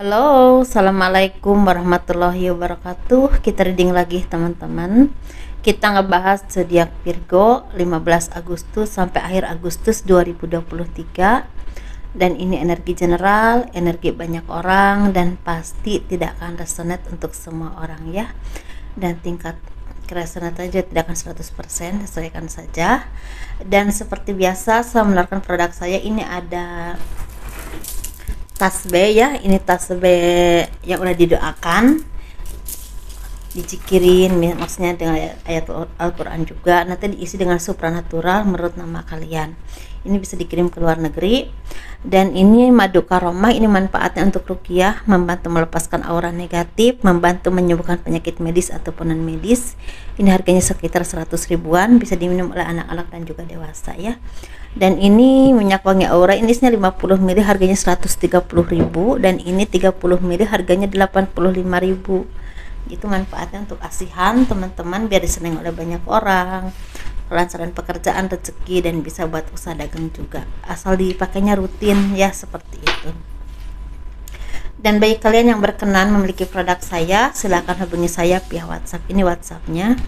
Halo, assalamualaikum warahmatullahi wabarakatuh. Kita reading lagi teman-teman. Kita ngebahas zodiak Virgo 15 Agustus sampai akhir Agustus 2023. Dan ini energi general, energi banyak orang, dan pasti tidak akan resonate untuk semua orang ya. Dan tingkat resonate aja tidak akan 100%, sesuaikan saja. Dan seperti biasa saya menawarkan produk saya. Ini ada tas B ya, ini tas B yang udah didoakan, dijikirin, maksudnya dengan ayat Al-Quran juga, nanti diisi dengan supranatural menurut nama kalian. Ini bisa dikirim ke luar negeri. Dan ini madu karomah, ini manfaatnya untuk ruqyah, membantu melepaskan aura negatif, membantu menyembuhkan penyakit medis ataupun non medis. Ini harganya sekitar 100 ribuan, bisa diminum oleh anak-anak dan juga dewasa ya. Dan ini minyak wangi aura, ini isinya 50 ml, harganya 130 ribu, dan ini 30 ml harganya 85 ribu. Itu manfaatnya untuk asihan teman-teman, biar diseneng oleh banyak orang, kelancaran pekerjaan, rezeki, dan bisa buat usaha dagang juga, asal dipakainya rutin ya, seperti itu. Dan bagi kalian yang berkenan memiliki produk saya, silahkan hubungi saya via WhatsApp. Ini WhatsAppnya.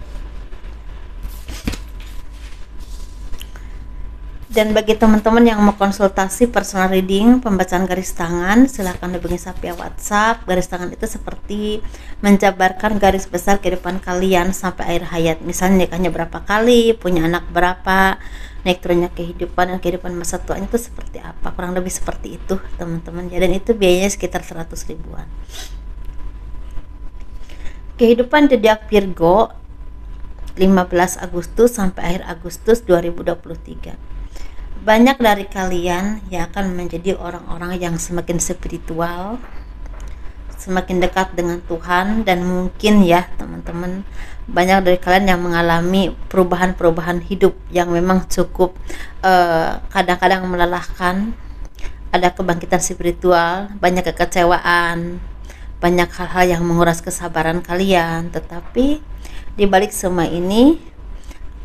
Dan bagi teman-teman yang mau konsultasi personal reading, pembacaan garis tangan, silahkan hubungi saya via WhatsApp. Garis tangan itu seperti menjabarkan garis besar kehidupan kalian sampai akhir hayat. Misalnya nikahnya berapa kali, punya anak berapa, naik turunnya kehidupan dan kehidupan masa tuanya itu seperti apa. Kurang lebih seperti itu teman-teman. Dan itu biayanya sekitar 100 ribuan. Kehidupan zodiak Virgo 15 Agustus sampai akhir Agustus 2023. Banyak dari kalian yang akan menjadi orang-orang yang semakin spiritual, semakin dekat dengan Tuhan, dan mungkin ya teman-teman, banyak dari kalian yang mengalami perubahan-perubahan hidup yang memang cukup kadang-kadang melelahkan. Ada kebangkitan spiritual, banyak kekecewaan, banyak hal-hal yang menguras kesabaran kalian, tetapi di balik semua ini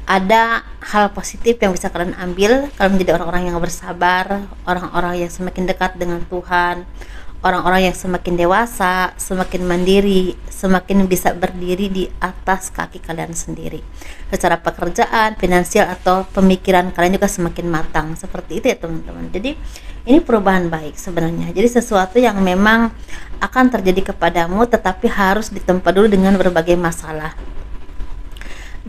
ada hal positif yang bisa kalian ambil. Kalian menjadi orang-orang yang bersabar, orang-orang yang semakin dekat dengan Tuhan, orang-orang yang semakin dewasa, semakin mandiri, semakin bisa berdiri di atas kaki kalian sendiri. Secara pekerjaan, finansial, atau pemikiran kalian juga semakin matang. Seperti itu ya teman-teman. Jadi ini perubahan baik sebenarnya. Jadi sesuatu yang memang akan terjadi kepadamu, tetapi harus ditempa dulu dengan berbagai masalah.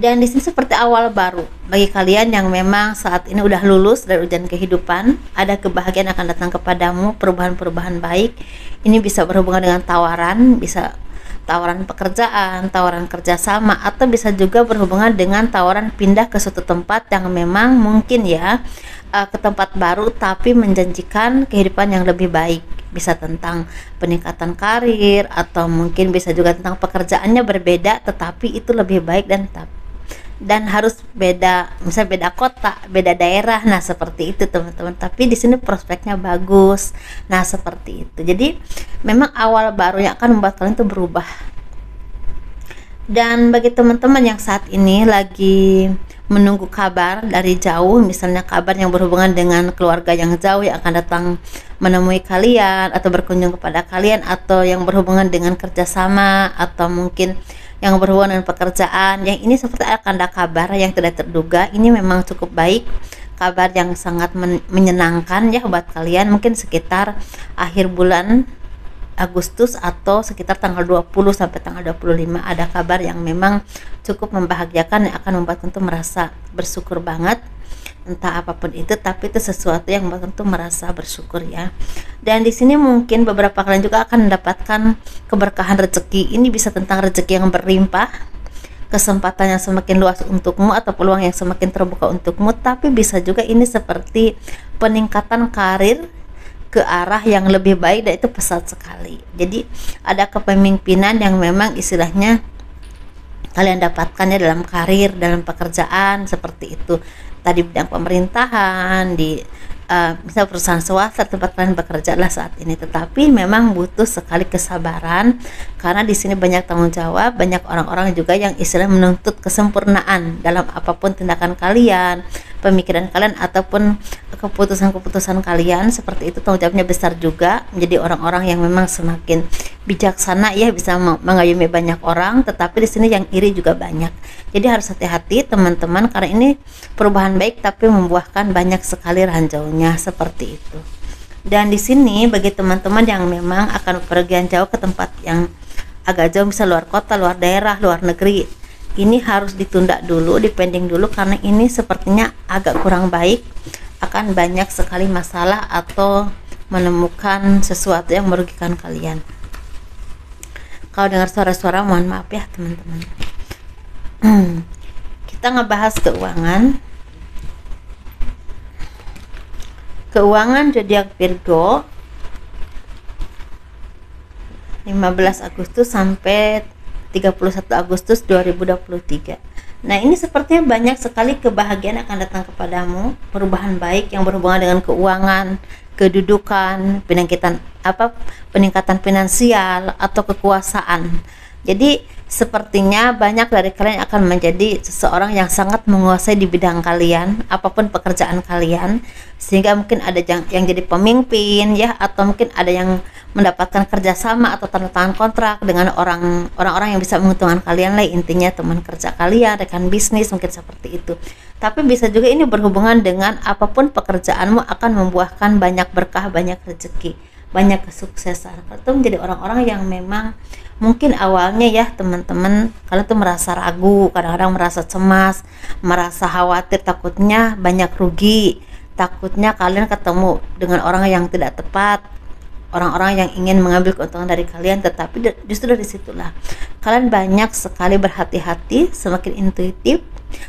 Dan di sini seperti awal baru bagi kalian yang memang saat ini udah lulus dari ujian kehidupan, ada kebahagiaan akan datang kepadamu, perubahan-perubahan baik. Ini bisa berhubungan dengan tawaran, bisa tawaran pekerjaan, tawaran kerjasama, atau bisa juga berhubungan dengan tawaran pindah ke suatu tempat yang memang mungkin ya ke tempat baru tapi menjanjikan kehidupan yang lebih baik. Bisa tentang peningkatan karir, atau mungkin bisa juga tentang pekerjaannya berbeda tetapi itu lebih baik, dan harus beda, misalnya beda kota, beda daerah. Nah seperti itu teman-teman, tapi di sini prospeknya bagus. Nah seperti itu, jadi memang awal baru yang akan membuat kalian tuh berubah. Dan bagi teman-teman yang saat ini lagi menunggu kabar dari jauh, misalnya kabar yang berhubungan dengan keluarga yang jauh yang akan datang menemui kalian atau berkunjung kepada kalian, atau yang berhubungan dengan kerjasama, atau mungkin yang berhubungan dengan pekerjaan, yang ini seperti akan ada kabar yang tidak terduga. Ini memang cukup baik, kabar yang sangat menyenangkan ya buat kalian. Mungkin sekitar akhir bulan Agustus atau sekitar tanggal 20 sampai tanggal 25 ada kabar yang memang cukup membahagiakan, yang akan membuat tentu merasa bersyukur banget. Entah apapun itu, tapi itu sesuatu yang membuat tentu merasa bersyukur ya. Dan di sini mungkin beberapa kalian juga akan mendapatkan keberkahan rezeki. Ini bisa tentang rezeki yang berlimpah, kesempatan yang semakin luas untukmu, atau peluang yang semakin terbuka untukmu. Tapi bisa juga ini seperti peningkatan karir ke arah yang lebih baik, dan itu pesat sekali. Jadi ada kepemimpinan yang memang istilahnya kalian dapatkannya dalam karir, dalam pekerjaan, seperti itu. Tadi bidang pemerintahan, di misal perusahaan swasta tempat kalian bekerja lah saat ini, tetapi memang butuh sekali kesabaran karena di sini banyak tanggung jawab, banyak orang-orang juga yang istilahnya menuntut kesempurnaan dalam apapun tindakan kalian, pemikiran kalian ataupun keputusan-keputusan kalian. Seperti itu, tanggung jawabnya besar juga, menjadi orang-orang yang memang semakin bijaksana ya, bisa mengayomi banyak orang, tetapi di sini yang iri juga banyak. Jadi harus hati-hati teman-teman, karena ini perubahan baik tapi membuahkan banyak sekali ranjaunya, seperti itu. Dan di sini bagi teman-teman yang memang akan pergian jauh ke tempat yang agak jauh, bisa luar kota, luar daerah, luar negeri, ini harus ditunda dulu, dipending dulu, karena ini sepertinya agak kurang baik, akan banyak sekali masalah atau menemukan sesuatu yang merugikan kalian. Kalau dengar suara-suara mohon maaf ya teman-teman. Kita ngebahas keuangan zodiak Virgo 15 Agustus sampai 31 Agustus 2023. Nah, ini sepertinya banyak sekali kebahagiaan akan datang kepadamu, perubahan baik yang berhubungan dengan keuangan, kedudukan, peningkatan finansial atau kekuasaan. Jadi sepertinya banyak dari kalian akan menjadi seseorang yang sangat menguasai di bidang kalian, apapun pekerjaan kalian, sehingga mungkin ada yang jadi pemimpin ya, atau mungkin ada yang mendapatkan kerjasama atau tanda tangan kontrak dengan orang-orang yang bisa menguntungkan kalian lah, intinya teman kerja kalian, rekan bisnis, mungkin seperti itu. Tapi bisa juga ini berhubungan dengan apapun pekerjaanmu akan membuahkan banyak berkah, banyak rezeki, banyak kesuksesan. Atau menjadi orang-orang yang memang mungkin awalnya ya teman-teman, kalian tuh merasa ragu, kadang-kadang merasa cemas, merasa khawatir, takutnya banyak rugi, takutnya kalian ketemu dengan orang yang tidak tepat, orang-orang yang ingin mengambil keuntungan dari kalian. Tetapi justru dari situlah kalian banyak sekali berhati-hati, semakin intuitif,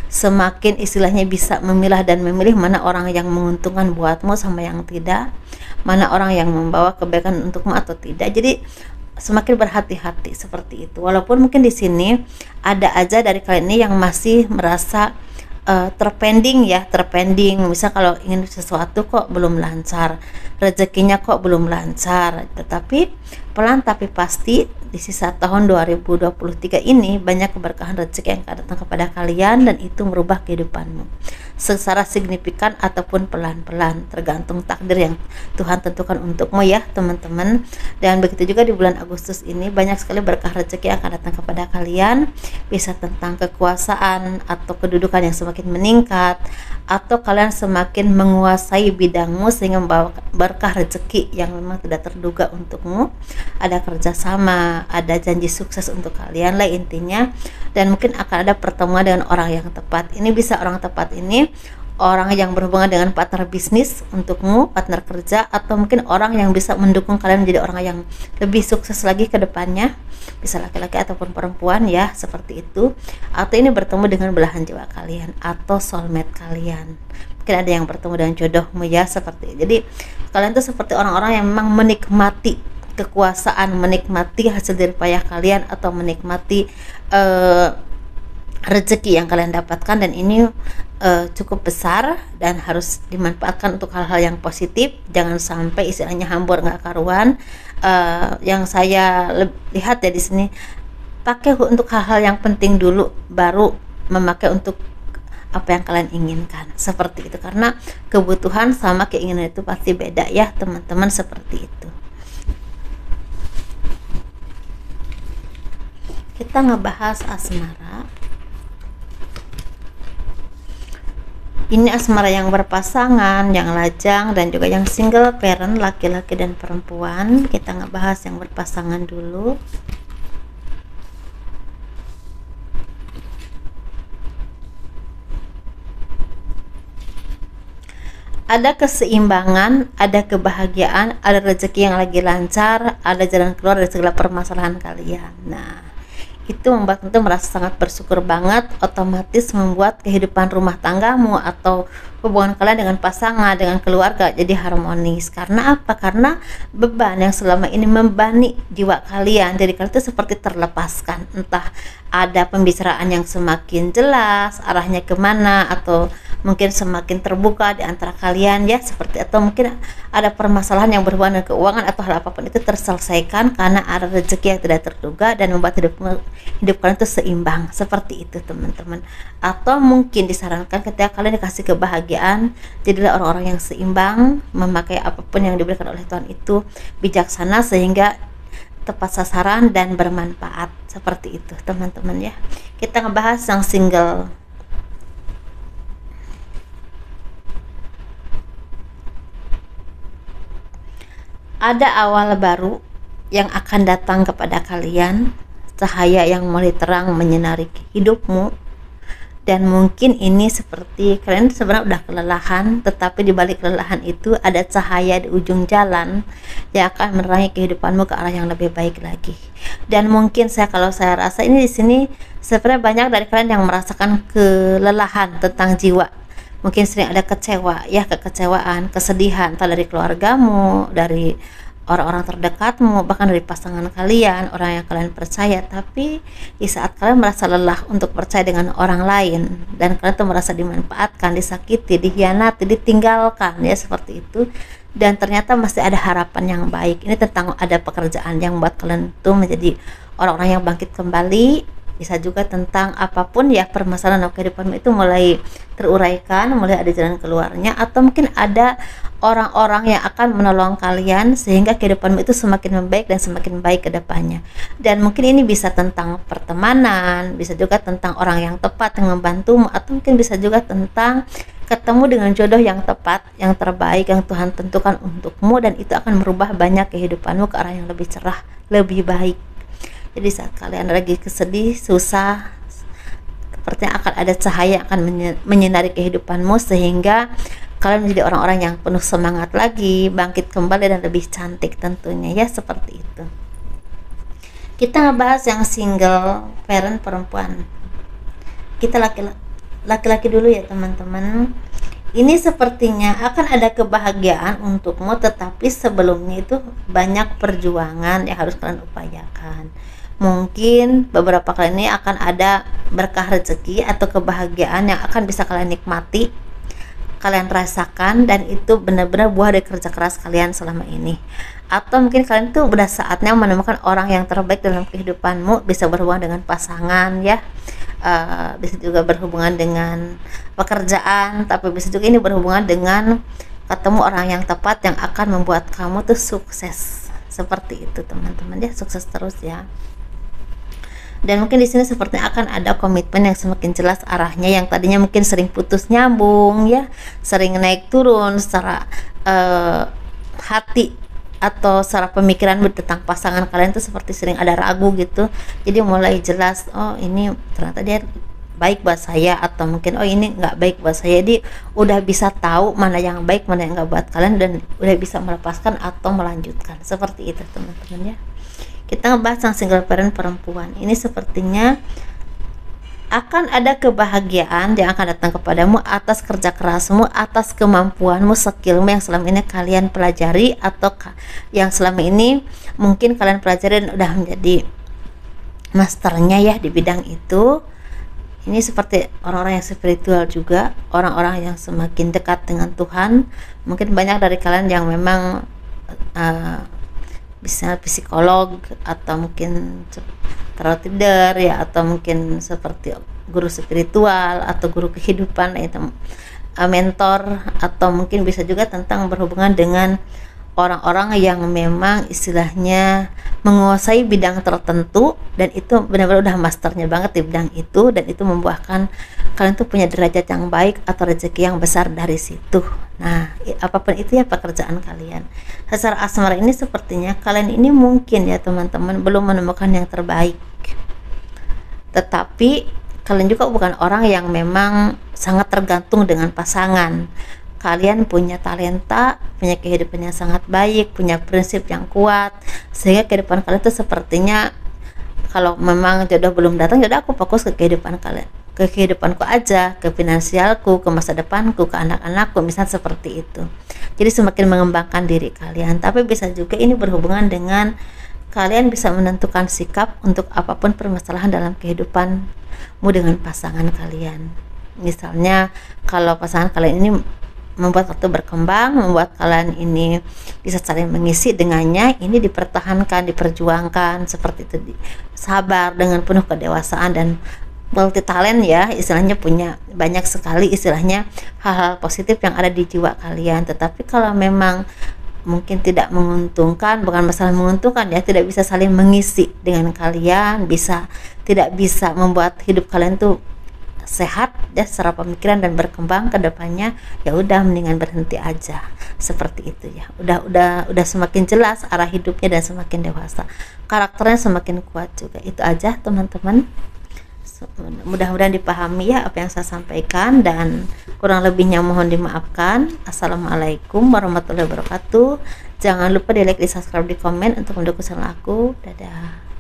semakin istilahnya bisa memilah dan memilih mana orang yang menguntungkan buatmu sama yang tidak, mana orang yang membawa kebaikan untukmu atau tidak. Jadi semakin berhati-hati seperti itu. Walaupun mungkin di sini ada aja dari kalian ini yang masih merasa terpending. Misal kalau ingin sesuatu kok belum lancar, rezekinya kok belum lancar, tetapi pelan tapi pasti di sisa tahun 2023 ini banyak keberkahan rezeki yang akan datang kepada kalian, dan itu merubah kehidupanmu secara signifikan ataupun pelan-pelan, tergantung takdir yang Tuhan tentukan untukmu ya teman-teman. Dan begitu juga di bulan Agustus ini banyak sekali berkah rezeki yang akan datang kepada kalian, bisa tentang kekuasaan atau kedudukan yang semakin meningkat, atau kalian semakin menguasai bidangmu sehingga membawa berkah rezeki yang memang tidak terduga untukmu, ada kerjasama, ada janji sukses untuk kalian lah intinya. Dan mungkin akan ada pertemuan dengan orang yang tepat. Ini bisa orang tepat ini orang yang berhubungan dengan partner bisnis untukmu, partner kerja, atau mungkin orang yang bisa mendukung kalian menjadi orang yang lebih sukses lagi ke depannya, bisa laki-laki ataupun perempuan ya, seperti itu. Atau ini bertemu dengan belahan jiwa kalian atau soulmate kalian, mungkin ada yang bertemu dengan jodohmu ya, seperti itu. Jadi kalian tuh seperti orang-orang yang memang menikmati kekuasaan, menikmati hasil jerih payah kalian, atau menikmati rezeki yang kalian dapatkan, dan ini cukup besar dan harus dimanfaatkan untuk hal-hal yang positif. Jangan sampai istilahnya hambur nggak karuan. Yang saya lihat ya di sini, pakai untuk hal-hal yang penting dulu, baru memakai untuk apa yang kalian inginkan, seperti itu. Karena kebutuhan sama keinginan itu pasti beda ya teman-teman, seperti itu. Kita ngebahas asmara. Ini asmara yang berpasangan, yang lajang, dan juga yang single parent, laki-laki dan perempuan. Kita ngebahas yang berpasangan dulu. Ada keseimbangan, ada kebahagiaan, ada rezeki yang lagi lancar, ada jalan keluar dari segala permasalahan kalian. Nah, itu membuat tentu merasa sangat bersyukur banget, otomatis membuat kehidupan rumah tanggamu atau hubungan kalian dengan pasangan, dengan keluarga jadi harmonis. Karena apa? Karena beban yang selama ini membebani jiwa kalian, jadi kalian itu seperti terlepaskan. Entah ada pembicaraan yang semakin jelas arahnya kemana, atau mungkin semakin terbuka di antara kalian ya, seperti, atau mungkin ada permasalahan yang berhubungan dengan keuangan atau hal apapun itu terselesaikan karena ada rezeki yang tidak terduga dan membuat hidup kalian itu seimbang, seperti itu teman-teman. Atau mungkin disarankan ketika kalian dikasih kebahagiaan, jadilah orang-orang yang seimbang, memakai apapun yang diberikan oleh Tuhan itu bijaksana sehingga tepat sasaran dan bermanfaat, seperti itu teman-teman ya. Kita ngebahas yang single. Ada awal baru yang akan datang kepada kalian, cahaya yang mulai terang menyinari hidupmu. Dan mungkin ini seperti kalian sebenarnya udah kelelahan, tetapi di balik kelelahan itu ada cahaya di ujung jalan yang akan menerangi kehidupanmu ke arah yang lebih baik lagi. Dan mungkin kalau saya rasa ini di sini sebenarnya banyak dari kalian yang merasakan kelelahan tentang jiwa. Mungkin sering ada kekecewaan, kesedihan, entah dari keluargamu, dari orang-orang terdekatmu, bahkan dari pasangan kalian, orang yang kalian percaya. Tapi di saat kalian merasa lelah untuk percaya dengan orang lain, dan kalian tuh merasa dimanfaatkan, disakiti, dikhianati, ditinggalkan ya, seperti itu, dan ternyata masih ada harapan yang baik. Ini tentang ada pekerjaan yang buat kalian tuh menjadi orang-orang yang bangkit kembali. Bisa juga tentang apapun ya permasalahan dalam kehidupanmu itu mulai teruraikan, mulai ada jalan keluarnya, atau mungkin ada orang-orang yang akan menolong kalian sehingga kehidupanmu itu semakin membaik dan semakin baik ke depannya. Dan mungkin ini bisa tentang pertemanan, bisa juga tentang orang yang tepat yang membantumu, atau mungkin bisa juga tentang ketemu dengan jodoh yang tepat, yang terbaik, yang Tuhan tentukan untukmu, dan itu akan merubah banyak kehidupanmu ke arah yang lebih cerah, lebih baik. Jadi saat kalian lagi kesedih, susah, sepertinya akan ada cahaya yang akan menyinari kehidupanmu sehingga kalian menjadi orang-orang yang penuh semangat lagi, bangkit kembali dan lebih cantik tentunya ya, seperti itu. Kita ngebahas yang single parent perempuan. Kita laki-laki dulu ya teman-teman. Ini sepertinya akan ada kebahagiaan untukmu, tetapi sebelumnya itu banyak perjuangan yang harus kalian upayakan. Mungkin beberapa kali ini akan ada berkah rezeki atau kebahagiaan yang akan bisa kalian nikmati, kalian rasakan, dan itu benar-benar buah dari kerja keras kalian selama ini. Atau mungkin kalian tuh udah saatnya menemukan orang yang terbaik dalam kehidupanmu, bisa berhubungan dengan pasangan ya, bisa juga berhubungan dengan pekerjaan, tapi bisa juga ini berhubungan dengan ketemu orang yang tepat yang akan membuat kamu tuh sukses, seperti itu teman-teman ya, sukses terus ya. Dan mungkin di sini sepertinya akan ada komitmen yang semakin jelas arahnya, yang tadinya mungkin sering putus nyambung ya, sering naik turun secara hati atau secara pemikiran tentang pasangan kalian tuh seperti sering ada ragu gitu. Jadi mulai jelas, oh ini ternyata dia baik buat saya, atau mungkin oh ini nggak baik buat saya. Jadi udah bisa tahu mana yang baik, mana yang nggak buat kalian, dan udah bisa melepaskan atau melanjutkan, seperti itu teman-teman ya. Kita ngebahas yang single parent perempuan. Ini sepertinya akan ada kebahagiaan yang akan datang kepadamu atas kerja kerasmu, atas kemampuanmu, skillmu yang selama ini kalian pelajari, atau yang selama ini mungkin kalian pelajari dan udah menjadi masternya ya di bidang itu. Ini seperti orang-orang yang spiritual juga, orang-orang yang semakin dekat dengan Tuhan. Mungkin banyak dari kalian yang memang bisa psikolog, atau mungkin tarot reader ya, atau mungkin seperti guru spiritual atau guru kehidupan itu, mentor, atau mungkin bisa juga tentang berhubungan dengan orang-orang yang memang istilahnya menguasai bidang tertentu, dan itu benar-benar udah masternya banget di bidang itu, dan itu membuahkan kalian tuh punya derajat yang baik atau rezeki yang besar dari situ. Nah, apapun itu ya pekerjaan kalian. Secara asmara ini sepertinya kalian ini mungkin ya teman-teman belum menemukan yang terbaik, tetapi kalian juga bukan orang yang memang sangat tergantung dengan pasangan. Kalian punya talenta, punya kehidupan yang sangat baik, punya prinsip yang kuat, sehingga kehidupan kalian itu sepertinya kalau memang jodoh belum datang, jodoh aku fokus ke kehidupan kalian, ke kehidupanku aja, ke finansialku, ke masa depanku, ke anak-anakku, misal seperti itu. Jadi semakin mengembangkan diri kalian. Tapi bisa juga ini berhubungan dengan kalian bisa menentukan sikap untuk apapun permasalahan dalam kehidupanmu dengan pasangan kalian. Misalnya kalau pasangan kalian ini membuat waktu berkembang, membuat kalian ini bisa saling mengisi dengannya, ini dipertahankan, diperjuangkan seperti itu, sabar dengan penuh kedewasaan dan multi talent ya, istilahnya punya banyak sekali istilahnya hal-hal positif yang ada di jiwa kalian. Tetapi kalau memang mungkin tidak menguntungkan, bukan masalah menguntungkan ya, tidak bisa saling mengisi dengan kalian, tidak bisa membuat hidup kalian tuh sehat ya secara pemikiran dan berkembang ke depannya, ya udah mendingan berhenti aja. Seperti itu ya. Udah semakin jelas arah hidupnya dan semakin dewasa. Karakternya semakin kuat juga. Itu aja teman-teman. Mudah-mudahan dipahami ya apa yang saya sampaikan, dan kurang lebihnya mohon dimaafkan. Assalamualaikum warahmatullahi wabarakatuh. Jangan lupa di like, di subscribe, di komen untuk mendukung channel aku. Dadah.